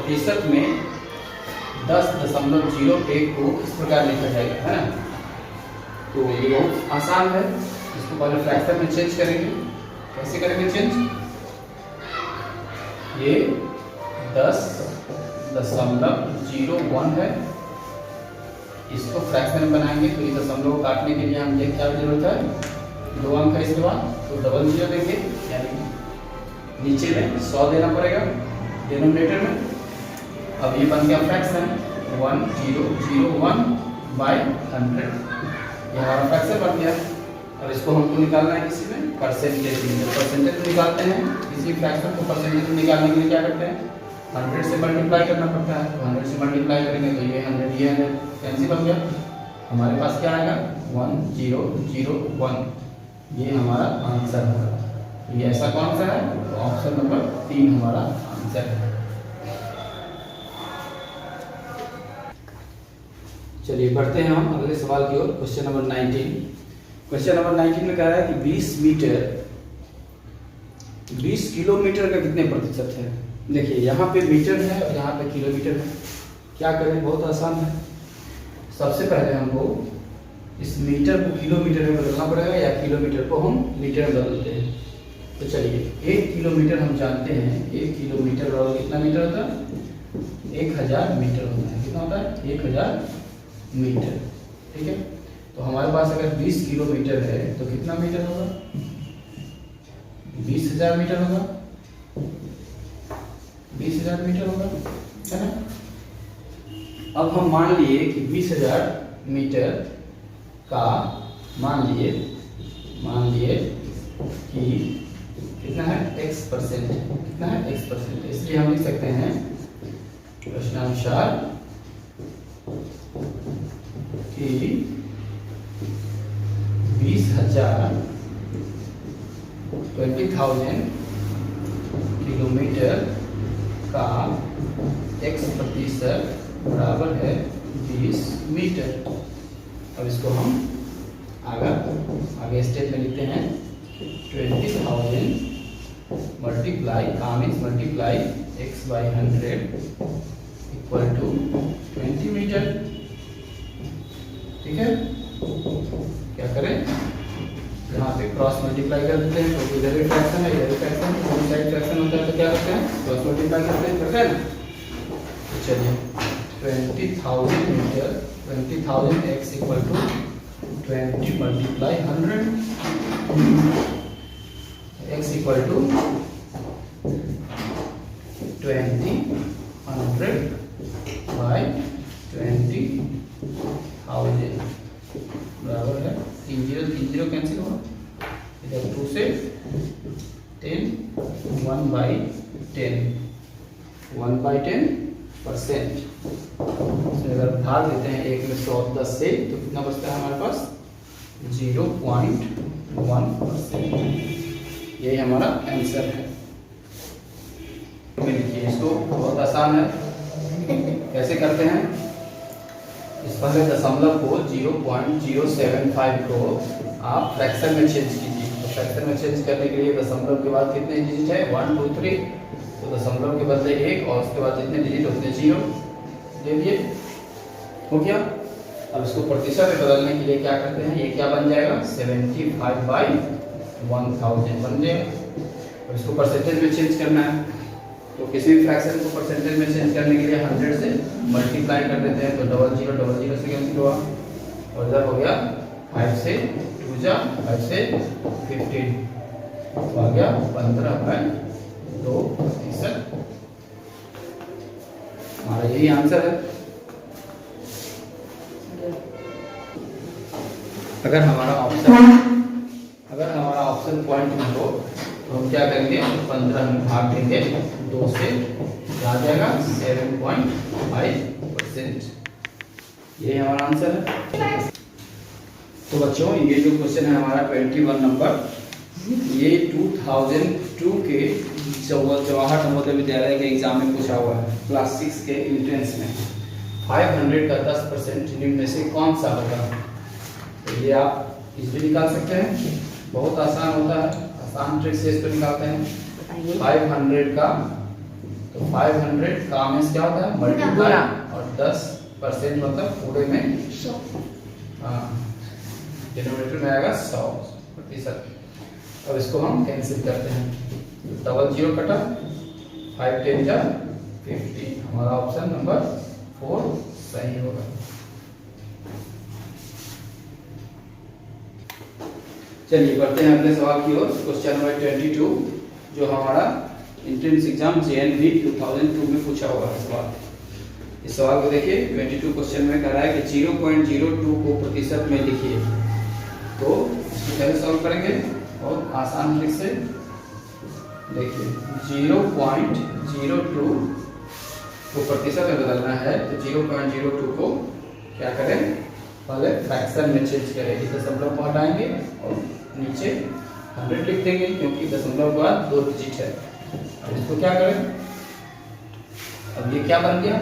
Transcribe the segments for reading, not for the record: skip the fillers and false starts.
प्रतिशत में 10.01 को इस प्रकार लिखा जाएगा, है ना। तो ये बहुत आसान है। इसको पहले फ्रैक्शन में चेंज करेंगे। कैसे करेंगे चेंज? ये 10.01 है, इसको फ्रैक्शन में बनाएंगे तो ये दशमलव को काटने के लिए हमें क्या जरूरत है? 2 अंक है इसके बाद, तो डबल जीरो देंगे, यानी नीचे में 100 देना पड़ेगा डिनोमिनेटर में। अब ये बन गया फ्रैक्शन 1001/100, ये हमारा फ्रैक्शन बन गया। और इसको हमको निकालना है किसी में परसेंटेज में। परसेंटेज में निकालते हैं किसी फ्रैक्शन को, परसेंटेज में निकालने के लिए क्या करते हैं? 100 से मल्टीप्लाई करना पड़ता है। तो 100 से मल्टीप्लाई करेंगे तो ये 100 कैंसिल हो गया। हमारे पास क्या आएगा? 1001। ये हमारा आंसर है। ये ऐसा कौन सा है? तो ऑप्शन नंबर 3 हमारा आंसर है। चलिए बढ़ते हैं हम अगले सवाल की ओर। Question number 19। क्वेश्चन नंबर 19 में कह रहा है कि 20 किलोमीटर का कितने प्रतिशत है? देखिए यहाँ पे मीटर है और यहाँ पे किलोमीटर है। क्या करें? बहुत आसान है। सबसे पहले हमको इस मीटर को किलोमीटर में बदलना पड़ेगा, या किलोमीटर को हम मीटर में बदलते हैं। तो चलिए 1 किलोमीटर हम जानते हैं, 1 किलोमीटर बराबर कितना मीटर होता है? 1000 मीटर होता है। कितना होता है? 1000 मीटर। ठीक है। तो हमारे पास अगर 20 किलोमीटर है तो कितना मीटर होगा? 20,000 मीटर होगा। 20,000 मीटर होगा, है ना। अब हम मान लिए कि 20,000 मीटर का मान लिए कि कितना है? x%। कितना है? x%। इसलिए हम लिख सकते हैं प्रश्नानुसार कि 20,000 किलोमीटर का x% बराबर है 20 मीटर। अब इसको हम आगे स्टेप में लिखते हैं 20,000 multiply x/100 equal to 20 metre. ठीक है। क्या करें? यहाँ पे क्रॉस मल्टीप्लाई कर देते हैं, क्योंकि इधर भी फ्रैक्शन है, इधर भी फ्रैक्शन है, दोनों साइड फ्रैक्शन होता है। तो क्या करते हैं? क्रॉस मल्टीप्लाई करते हैं, करते हैं ना। तो चलिए 20,000 meter, 20,000 x equal to 20 multiply 100, x equal to 20 100/20,000 बराबर है 30 कैंसिल हुआ, इधर 2 से 10 1/10%। अगर भाग देते हैं 1 में 100 10 से, तो कितना बचता है हमारे पास? 0.1%। यही हमारा आंसर है। लिखिए इसको, बहुत आसान है। कैसे करते हैं? इस पहले दशमलव को 0.075 को आप फ्रैक्शन में चेंज कीजिए। तो फ्रैक्शन में चेंज करने के लिए दशमलव के बाद कितने डिजिट है? 1 2 3। तो दशमलव के बदले 1 और उसके बाद जितने डिजिट उतने 0 दे दिए। हो गया। अब इसको प्रतिशत में बदलने के लिए क्या करते हैं? ये क्या बन जाएगा? 75/1000 बन जाएगा। और इसको परसेंटेज में चेंज करना है, तो किसी भी फ्रैक्शन को परसेंटेज में चेंज करने के लिए 100 से मल्टीप्लाई कर देते हैं। तो 00 से कैंसिल हुआ, और इधर हो गया 5 से 2 जा 5 से 15, तो आ गया 15/2%। हमारा यही आंसर है। अगर हमारा ऑप्शन पॉइंट में हो तो हम क्या करेंगे? 15 में भाग देंगे 2 से, आ जाएगा 7.5%। ये हमारा आंसर है। तो बच्चों ये जो क्वेश्चन है हमारा 21 नंबर, ये 2002 के जवाहर नवोदय विद्यालय के एग्जाम में पूछा हुआ है, क्लास 6 के एंट्रेंस में। 500 का 10% निम्न से कौन सा होगा? तो ये आप इजीली निकाल सकते हैं, बहुत आसान होता है। आसान ट्रिक से इसको निकालते हैं। 500 का तो 500 का मीन्स क्या होता है मल्टीप्लाई, और 10% मतलब पूरे में 100। हाँ, डिनोमिनेटर में आएगा 100%। अब इसको हम कैंसिल करते हैं, डबल जीरो कटा, 5 10 जा 50, हमारा ऑप्शन नंबर 4 सही होगा। चलिए बढ़ते हैं अगले सवाल की ओर। क्वेश्चन नंबर 22 जो हमारा एंट्रेंस एग्जाम JNV 2002 में पूछा हुआ है सवाल। इस सवाल को देखिए, 22 क्वेश्चन में कह रहा है कि 0.02 को प्रतिशत में लिखिए। तो इसको कैसे सॉल्व करेंगे, बहुत आसान ट्रिक से। देखिए 0.02 को प्रतिशत में बदलना है, तो 0.02 को क्या करें, पहले फ्रैक्शन में चेंज करें, दशमलव को हटाएंगे और नीचे 100 लिख देंगे, क्योंकि दशमलव के बाद 2 डिजिट है। अब इसको क्या करें, अब ये क्या बन गया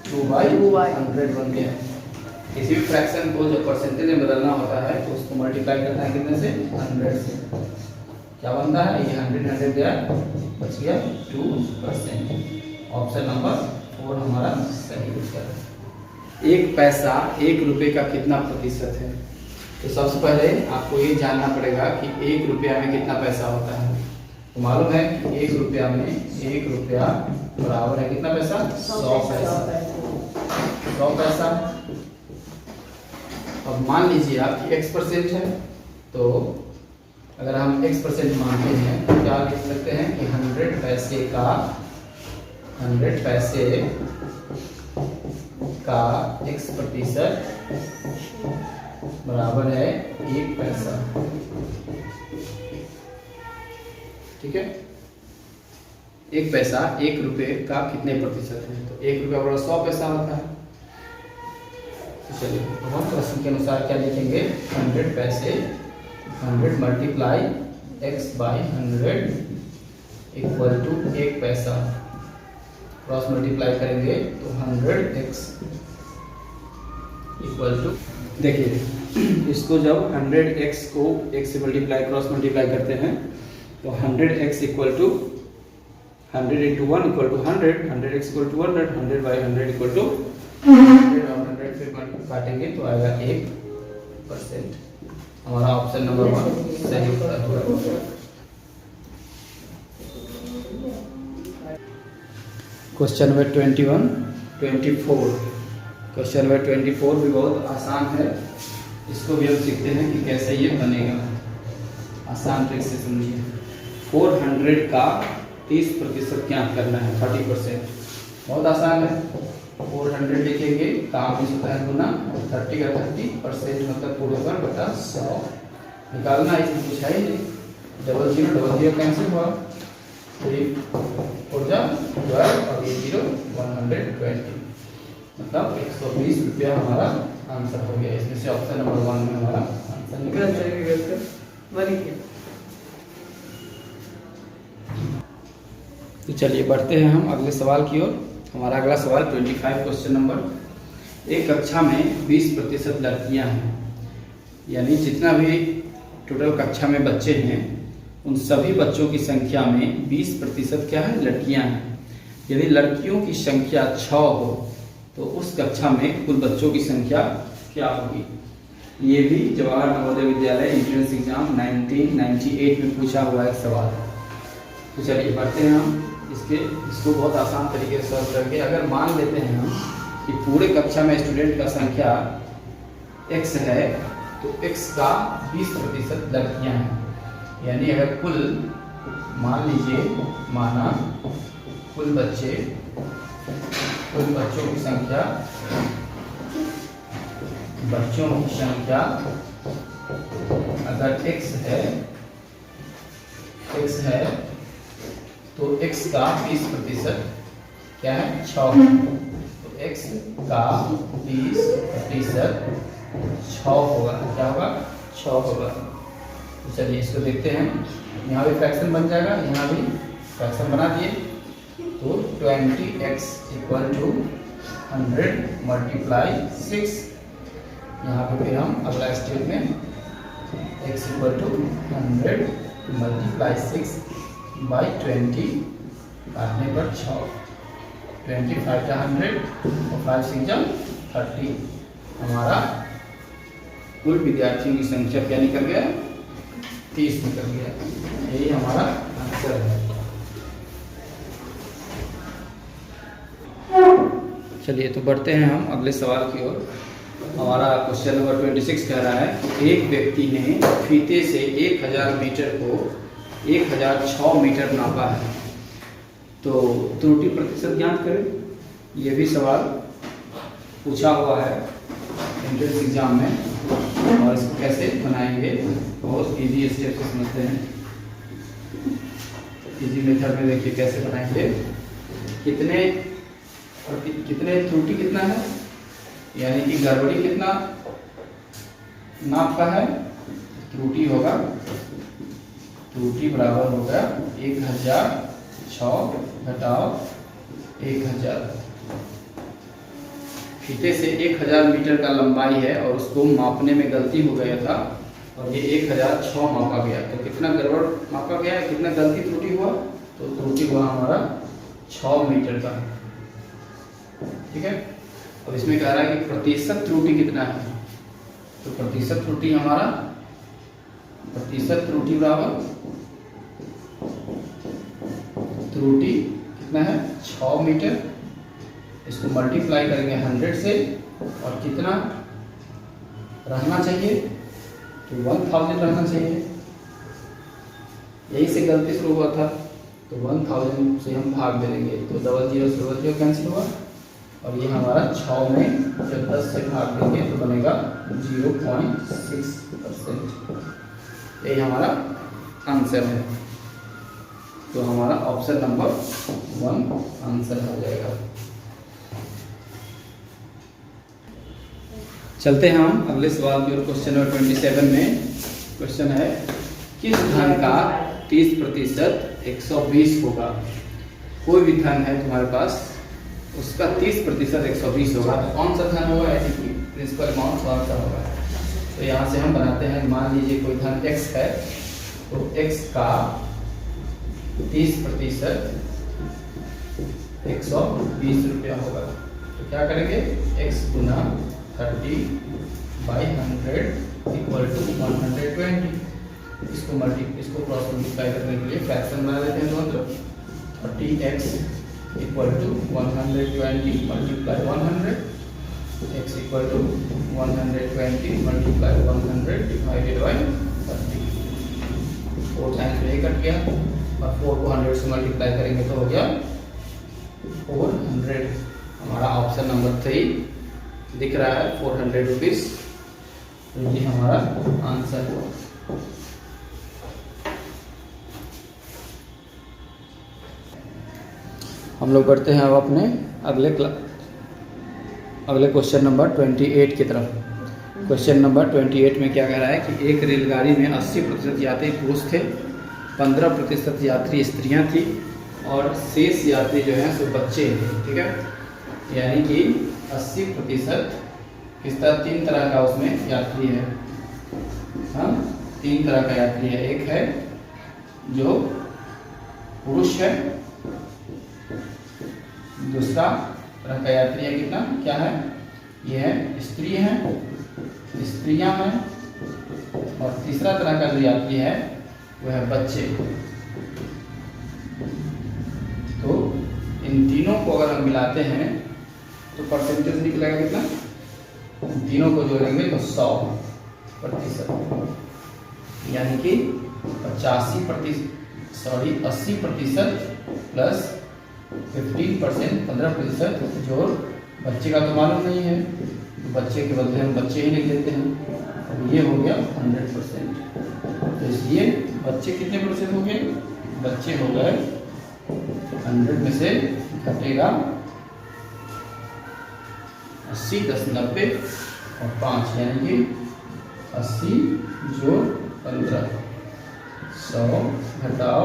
2/100 बन गया। किसी भी फ्रैक्शन को जब परसेंटेज में बदलना होता है तो उसको मल्टीप्लाई करना है कितने से, 100 से। क्या बनता है, ये 100 गया, बच गया 2%। ऑप्शन नंबर 4 हमारा सही उत्तर है। 1 पैसा 1 रुपए का कितना प्रतिशत है। तो सबसे पहले आपको ये जानना पड़ेगा कि 1 रुपया में कितना पैसा होता है। तो मालूम है कि 1 रुपया में 1 रुपया बराबर है कितना पैसा, 100 पैसा। 100 पैसा। अब मान लीजिए आपकी x% है, तो अगर हम x% मानते हैं तो क्या लिख सकते हैं कि 100 पैसे का 1% बराबर है 1 पैसा। ठीक है, 1 पैसा 1 रुपए का कितने प्रतिशत है, तो 1 रुपया बराबर 100 पैसा होता है। तो चलिए तो हम प्रश्न के अनुसार क्या लिखेंगे, 100 पैसे 100 मल्टीप्लाई x/100 इक्वल टू 1 पैसा। क्रॉस मल्टीप्लाई करेंगे तो 100x इक्वल टू, देखिए इसको जब 100x को 1 से मल्टीप्लाई क्रॉस मल्टीप्लाई करते हैं तो 100x equal to 100 × 1 equal to 100, 100x equal to 100, 100/100 equal to 100 और 100 फिर काटेंगे तो आएगा 1%। हमारा ऑप्शन नंबर 1 सही उत्तर होगा। क्वेश्चन नंबर 24 क्वेश्चन नंबर 24 भी बहुत आसान है। इसको भी हम सीखते हैं कि कैसे ये बनेगा। आसान ट्रिक से समझिए। 400 का 30% क्या करना है, 30%। बहुत आसान है। 400 लिखेंगे, काम इस होता है गुना, 30 का 30% मतलब पूरे पर बटा 100 निकालना। इसमें कुछ है ही नहीं, डबल जीरो कैंसिल हुआ, 3 और जा 12 और ये 0 120 मतलब 120 रुपया हमारा आंसर हो गया। इसमें से ऑप्शन नंबर 1 में हमारा आंसर निकल जाएगा। तो चलिए बढ़ते हैं हम अगले सवाल की ओर। हमारा अगला सवाल 25 क्वेश्चन नंबर। एक कक्षा में 20% लड़कियां हैं, यानी जितना भी टोटल कक्षा में बच्चे हैं उन सभी बच्चों की संख्या में 20% क्या है, लड़कियां हैं। यदि लड़कियों की संख्या 6 हो तो उस कक्षा में कुल बच्चों की संख्या क्या होगी। ये भी जवाहर नवोदय विद्यालय एंट्रेंस एग्जाम 1998 में पूछा हुआ एक सवाल। तो चलिए बढ़ते हैं हम इसको बहुत आसान तरीके से सॉल्व करके। अगर मान लेते हैं हम कि पूरे कक्षा में स्टूडेंट का संख्या x है तो x का 20% लड़कियां हैं, यानी अगर कुल मान लीजिए माना कुल बच्चों की संख्या अगर x है तो x का 20% क्या है, 6 है। तो x का 20% 6 होगा, क्या होगा, 6 होगा। तो चलिए इसको देखते हैं। यहाँ भी फ्रैक्शन बन जाएगा, यहाँ भी फ्रैक्शन बना दिए। तो 20x इक्वल टू 100 मल्टीप्लाई 6। यहाँ पे फिर हम अगला स्टेप में x equal to 100 multiply 6 by 20 काटने पर 6। 25 या 100 और 5 6 जा 30। हमारा कुल विद्यार्थियों की संख्या क्या निकल गया? 30 निकल गया। यही हमारा आंसर है। चलिए तो बढ़ते हैं हम अगले सवाल की ओर। हमारा क्वेश्चन नंबर 26 कह रहा है कि एक व्यक्ति ने फीते से 1000 मीटर को 1006 मीटर नापा है, तो त्रुटि प्रतिशत ज्ञात करें। ये भी सवाल पूछा हुआ है एंट्रेंस एग्जाम में, और इसको कैसे बनाएंगे बहुत इजी स्टेप से समझते हैं। इजी मेथड में देखिए कैसे बनाएंगे। कितने त्रुटि कितना है, यानी कि गड़बड़ी कितना नाप का है। त्रुटि होगा, त्रुटि बराबर होगा 1006 घटाओ 1000। फीते से 1000 मीटर का लंबाई है और उसको मापने में गलती हो गया था और ये 1006 मापा गया, तो कितना गड़बड़ मापा गया है, कितना गलती त्रुटि हुआ, तो त्रुटि हुआ हमारा 6 मीटर का। ठीक है। अब इसमें कह रहा है कि प्रतिशत त्रुटि कितना है, तो प्रतिशत त्रुटि हमारा प्रतिशत त्रुटि बराबर त्रुटि कितना है 6 मीटर, इसको मल्टीप्लाई करेंगे 100 से और कितना रहना चाहिए, तो 1000 रहना चाहिए। यही से गलती शुरू हुआ था, तो 1000 से हम भाग दे देंगे, तो 00 से 00 कैंसिल हुआ और ये हमारा 6 में जब 10 से भाग देंगे तो बनेगा 0.6%। यही हमारा आंसर है। तो हमारा ऑप्शन नंबर 1 आंसर हो जाएगा। चलते हैं हम अगले सवाल की ओर। क्वेश्चन नंबर 27 में क्वेश्चन है किस धन का 30% 120 होगा। कोई भी धन है तुम्हारे पास, उसका 30% 120 होगा, कौन सा धन होगा, यानी कि प्रिंसिपल अमाउंट कौन सा होगा। तो यहाँ से हम बनाते हैं, मान लीजिए कोई धन x है, तो x का 30% 120 रुपया होगा। तो क्या करेंगे, x गुना 30/100 इक्वल टू 120। इसको क्रॉस मल्टीप्लाई करने के लिए फ्रैक्शन बना देते हैं दोनों तरफ। 30x equal to 120 multiply 100, x equal to 120 multiply 100 divided by 30। 4 times में कट गया और 4 को 100 से मल्टीप्लाई करेंगे तो हो गया 400। हमारा ऑप्शन नंबर 3 दिख रहा है 400 रुपीज। तो ये हमारा आंसर है। हम लोग बढ़ते हैं अब अपने अगले क्वेश्चन नंबर 28 की तरफ। क्वेश्चन नंबर 28 में क्या कह रहा है कि एक रेलगाड़ी में 80% यात्री पुरुष थे, 15% यात्री स्त्रियां थी और शेष यात्री जो हैं सो बच्चे थे। ठीक है, यानी कि 80% किस तरह 3 तरह का उसमें यात्री है। हाँ, 3 तरह का यात्री है। एक है जो पुरुष है, दूसरा तरह का यात्री है कितना क्या है, ये है स्त्री है, स्त्रियां हैं, और तीसरा तरह का जो यात्री है वो है बच्चे। तो इन तीनों को अगर हम मिलाते हैं तो परसेंटेज निकलेगा कितना, तीनों को जोड़ेंगे तो 100%, यानी कि 80% प्लस 15% 15% जो बच्चे का तो मालूम नहीं है, तो बच्चे के बदले हम बच्चे ही लिख देते हैं। अब ये हो गया 100%। तो इसलिए बच्चे कितने % हो गए, बच्चे हो गए 100 में से घटेगा 80 10 90 और 5, यानी कि 80 जोड़ 15 100 घटाओ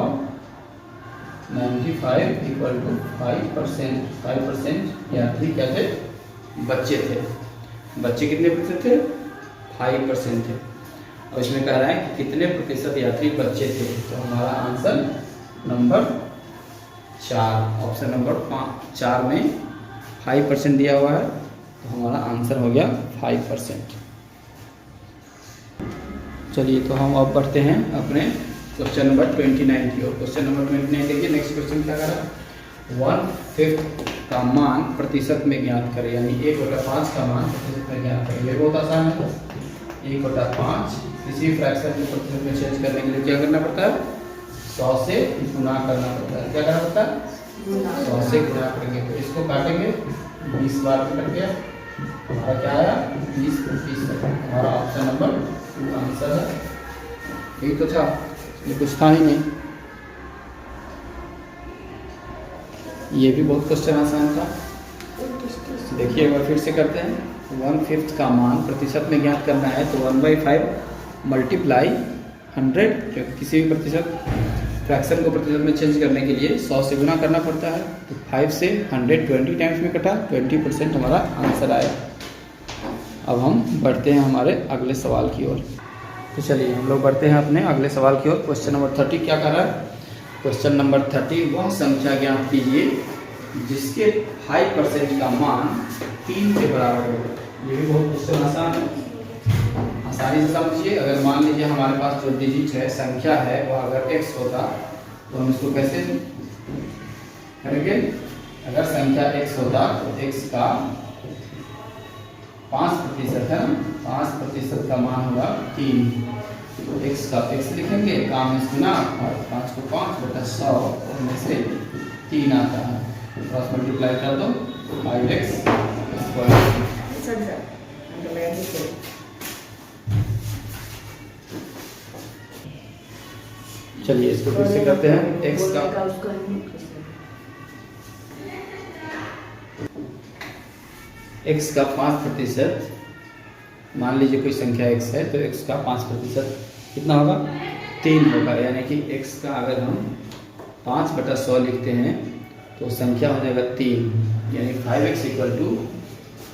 95 इक्वल टू 5%। 5% यात्री क्या थे, बच्चे थे। बच्चे कितने % थे, 5% थे। और इसमें कह रहा है कि कितने % यात्री बच्चे थे। तो हमारा आंसर नंबर 4, ऑप्शन नंबर 4 में 5% दिया हुआ है, तो हमारा आंसर हो गया 5%। चलिए तो हम अब बढ़ते हैं अपने क्वेश्चन नंबर 29 की ओर। क्वेश्चन नंबर 29 देखिए, नेक्स्ट क्वेश्चन क्या कर रहा है, 1/5 का मान प्रतिशत में ज्ञात करें, यानी 1/5 का मान प्रतिशत में ज्ञात करें। ये बहुत आसान है। 1/5 किसी फ्रैक्शन को प्रतिशत में चेंज करने के लिए क्या करना पड़ता है, 100 से गुना करना पड़ता है। क्या करना पड़ता है, 100 से गुना करेंगे, तो इसको काटेंगे 20 बार में कट गया, हमारा क्या आया 20/25। हमारा ऑप्शन नंबर 2 आंसर है। यही तो था, ये कुछ था ही नहीं। ये भी बहुत क्वेश्चन आसान था। देखिए एक बार फिर से करते हैं। 1/5 का मान प्रतिशत में ज्ञात करना है, तो 1/5 मल्टीप्लाई 100, क्योंकि किसी भी प्रतिशत फ्रैक्शन को प्रतिशत में चेंज करने के लिए 100 से गुना करना पड़ता है। तो 5 से 100 20 टाइम्स में कटा, 20% हमारा आंसर आया। अब हम बढ़ते हैं हमारे अगले सवाल की ओर। तो चलिए हम लोग बढ़ते हैं अपने अगले सवाल की ओर। क्वेश्चन नंबर 30 क्या कर रहा है, क्वेश्चन नंबर 30, वह संख्या ज्ञात कीजिए जिसके 5% का मान 3 के बराबर हो। ये भी बहुत क्वेश्चन आसान है, आसानी से समझिए। अगर मान लीजिए हमारे पास जो डिजिट है, संख्या है, वह अगर x होता तो हम इसको कैसे करेंगे, अगर संख्या x होता तो x का 5% है ना, 5% का मान होगा 3, तो x का x लिखेंगे, काम में गुना, और 5 को 5/100 में से 3 आता है, क्रॉस मल्टीप्लाई कर दो 5x स्क्वायर। चलिए इसको फिर से करते हैं। x का 5%, मान लीजिए कोई संख्या x है, तो x का 5% कितना होगा, 3 होगा। यानी कि x का अगर हम 5/100 लिखते हैं तो संख्या हो जाएगा 3, यानी 5x =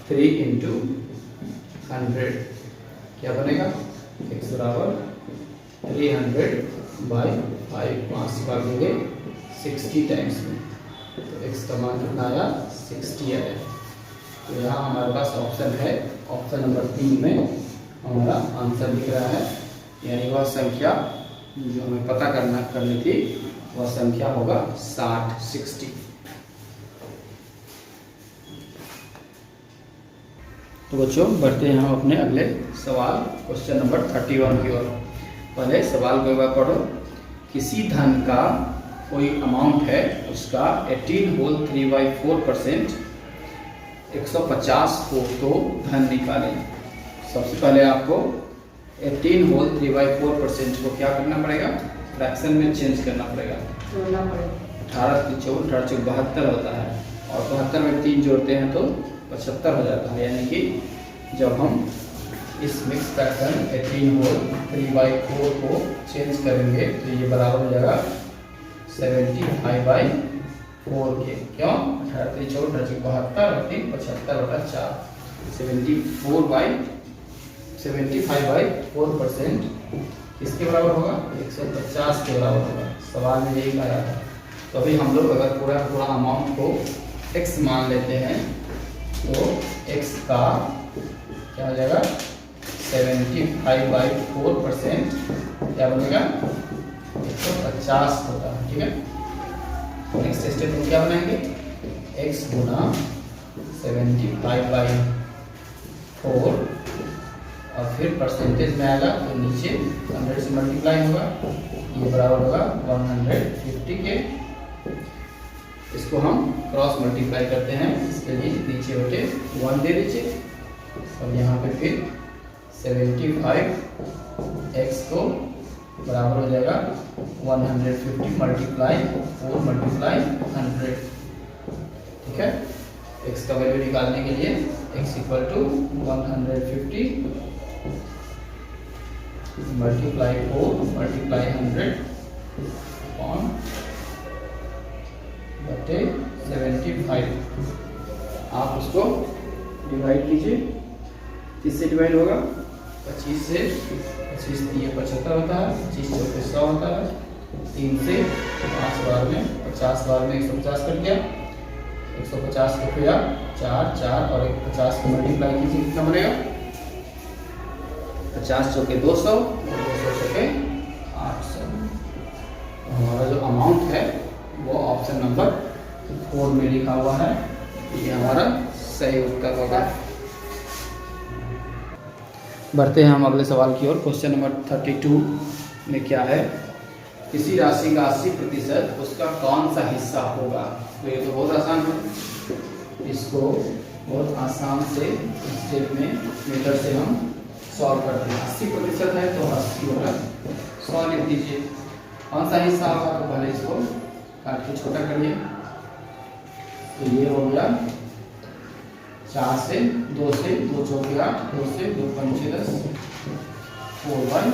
3 × 100। क्या बनेगा, x बराबर 300/5, 5 बार देंगे 60 टाइम्स में, तो x का मान कितना आया, 60 आया। तो यहाँ हमारे पास ऑप्शन है, ऑप्शन नंबर 3 में हमारा आंसर दिख रहा है, यानी वह संख्या जो हमें पता करनी थी, वह संख्या होगा 60। तो बच्चों बढ़ते हैं हम अपने अगले सवाल, क्वेश्चन नंबर 31 की ओर। पहले सवाल को एक बार पढ़ो। किसी धन का कोई अमाउंट है, उसका 18 होल 3/4% 150 हो तो धन निकालें। सबसे पहले आपको 18 होल 3/4% को क्या करना पड़ेगा, फ्रैक्शन में चेंज करना पड़ेगा। 18 × 4 18 × 72 होता है, और 72 में 3 जोड़ते हैं तो 75 हो जाता है। यानी कि जब हम इस मिक्स फ्रैक्शन 18 होल 3/4 को चेंज करेंगे तो ये बराबर हो जाएगा 75/4 के। क्यों, 18 × 4 18 × 72 और 3 75/4, 75/4% किसके बराबर होगा, 150 के बराबर होगा। सवाल में यही आया था। तो अभी हम लोग अगर पूरा अमाउंट को x मान लेते हैं, तो x का क्या हो जाएगा, 75/4% क्या बनेगा, 150 होता है। ठीक है, नेक्स्ट स्टेप में क्या बनाएंगे, x गुना 75/4 और फिर परसेंटेज में आएगा तो नीचे 100 से मल्टीप्लाई होगा, ये बराबर होगा 150 के। इसको हम क्रॉस मल्टीप्लाई करते हैं, इसके लिए नीचे बटे 1 दे दीजिए, और यहाँ पे फिर 75x को बराबर हो जाएगा 150 मल्टीप्लाई 4 मल्टीप्लाई 100। ठीक है, x का वैल्यू निकालने के लिए x = 150 मल्टीप्लाई 4 मल्टीप्लाई 100 अपॉन बटे 75। आप उसको डिवाइड कीजिए, किससे डिवाइड होगा, 25 से, 25 × 3 = 75 होता है, 25 × 4 = 100 होता है, 3 से 5 बार में 50 बार में 150 कट गया, 150 को किया 4 4 और 50 को मल्टीप्लाई कीजिए, कितना बनेगा 50 चौके 200 और 200 चौके 800। हमारा जो अमाउंट है वो ऑप्शन नंबर 4 में लिखा हुआ है, ये हमारा सही उत्तर होगा। बढ़ते हैं हम अगले सवाल की ओर। क्वेश्चन नंबर 32 में क्या है, किसी राशि का 80% उसका कौन सा हिस्सा होगा। तो ये तो बहुत आसान है, इसको बहुत आसान से स्टेप में मेथड से हम सॉल्व करते हैं। 80% है तो 80 होगा 100 लिख दीजिए। कौन सा हिस्सा होगा, तो पहले इसको काट के छोटा करिए। तो ये हो गया 4 से 2 से 2 चौके 8, 2 से 2 पंचे 10, 4/5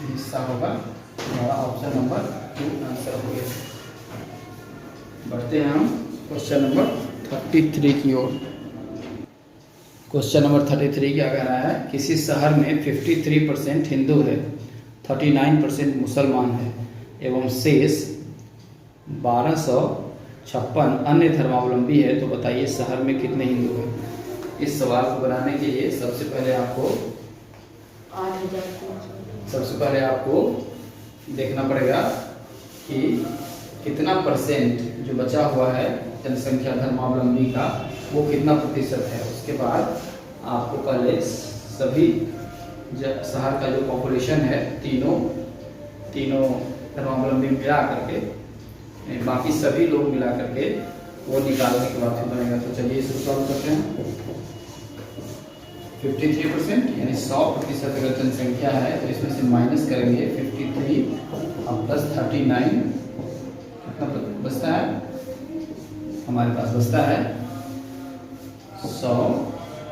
हिस्सा होगा। हमारा ऑप्शन नंबर 2 आंसर हो गया। बढ़ते हैं हम क्वेश्चन नंबर 33 की ओर। क्वेश्चन नंबर 33 क्या कह रहा है, किसी शहर में 53% हिंदू है, 39% मुसलमान है एवं शेष 1256 अन्य धर्मावलंबी है, तो बताइए शहर में कितने हिंदू हैं। इस सवाल को बनाने के लिए सबसे पहले आपको देखना पड़ेगा कि कितना परसेंट जो बचा हुआ है जनसंख्या धर्मावलंबी का वो कितना प्रतिशत है। उसके बाद आपको पहले सभी शहर का जो पॉपुलेशन है तीनों धर्मावलंबी मिला करके, बाकी सभी लोग मिला करके वो निकालने के बाद फिर बनेगा। तो चलिए इसे सॉल्व करते हैं। 53% यानी 100% अगर जनसंख्या है तो इसमें से माइनस करेंगे 53 और प्लस 39, कितना बचता है हमारे पास, बचता है 100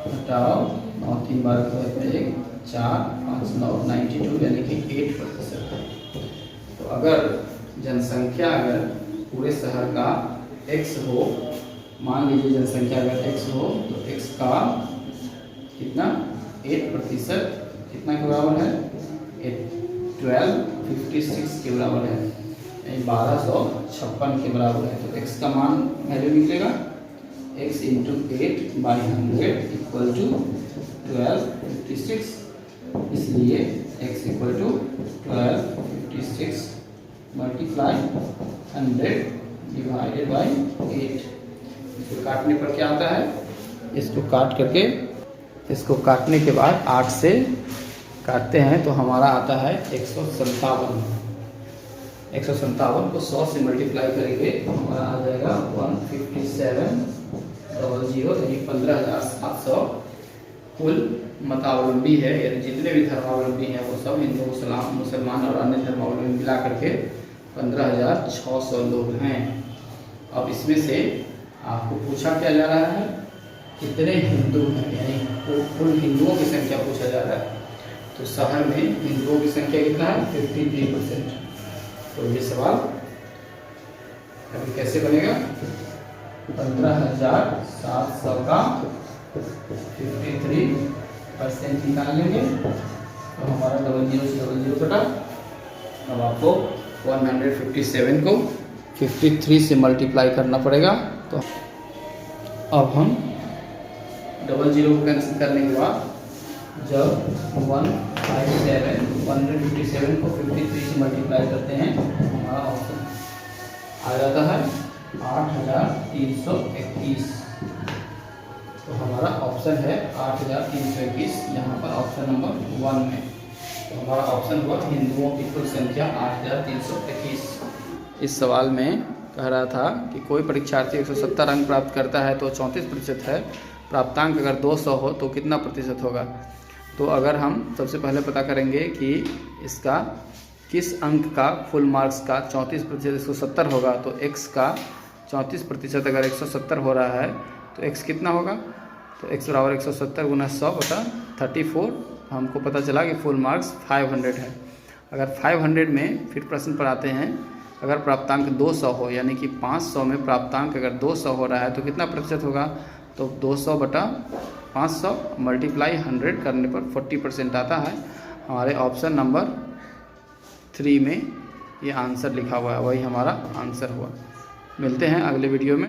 घटाओ 9 3 बार 1 4 5 9 92 यानी कि 8%। तो अगर जनसंख्या अगर पूरे शहर का x हो, मान लीजिए जनसंख्या अगर x हो तो x का कितना 8% कितना के बराबर है 1256 के बराबर है, यानी 1256 के बराबर है। तो x का मान वैल्यू निकलेगा x इंटू 8/100 इक्वल टू 1256, इसलिए x equal to 1256 multiply 100 divided by 8। इसको काटने पर क्या आता है, इसको काटने के बाद 8 से काटते हैं तो हमारा आता है 157। 157 को 100 से मल्टीप्लाई करेंगे तो हमारा आ जाएगा 15700, यानी 15,700 कुल मतावलंबी है, यानी जितने भी धर्मावलंबी हैं वो सब हिंदू मुसलमान और अन्य धर्मावलंबी मिला करके 15,600 लोग हैं। अब इसमें से आपको पूछा क्या जा रहा है, कितने हिंदू हैं, यानी कुल हिंदुओं की संख्या पूछा जा रहा है। तो शहर में हिंदुओं की संख्या कितना है 53%। तो ये सवाल अभी कैसे बनेगा, 15,700 का 53% निकाल लेंगे तो हमारा 00 से 00 कटा। अब आपको 157 को 53 से मल्टीप्लाई करना पड़ेगा। तो अब हम 00 को कैंसिल करने के बाद जब 157 को 53 से मल्टीप्लाई करते हैं तो हमारा ऑप्शन आ जाता है 8,321। तो हमारा ऑप्शन है 8,321 यहाँ पर ऑप्शन नंबर 1 में। तो हमारा ऑप्शन हुआ हिंदुओं की कुल संख्या 8,321। इस सवाल में कह रहा था कि कोई परीक्षार्थी 170 अंक प्राप्त करता है तो 34% है, प्राप्तांक अगर 200 हो तो कितना प्रतिशत होगा। तो अगर हम सबसे पहले पता करेंगे कि इसका किस अंक का फुल मार्क्स का 34% 170 होगा, तो x का 34% अगर 170 हो रहा है तो x कितना होगा, तो x बराबर 170 गुना 100/34। हमको पता चला कि फुल मार्क्स 500 है। अगर 500 में फिर प्रश्न पर आते हैं, अगर प्राप्तांक 200 हो, यानी कि 500 में प्राप्तांक अगर 200 हो रहा है तो कितना प्रतिशत होगा, तो 200/500 मल्टीप्लाई 100 करने पर 40% आता है। हमारे ऑप्शन नंबर 3 में ये आंसर लिखा हुआ है, वही हमारा आंसर हुआ। मिलते हैं अगले वीडियो में।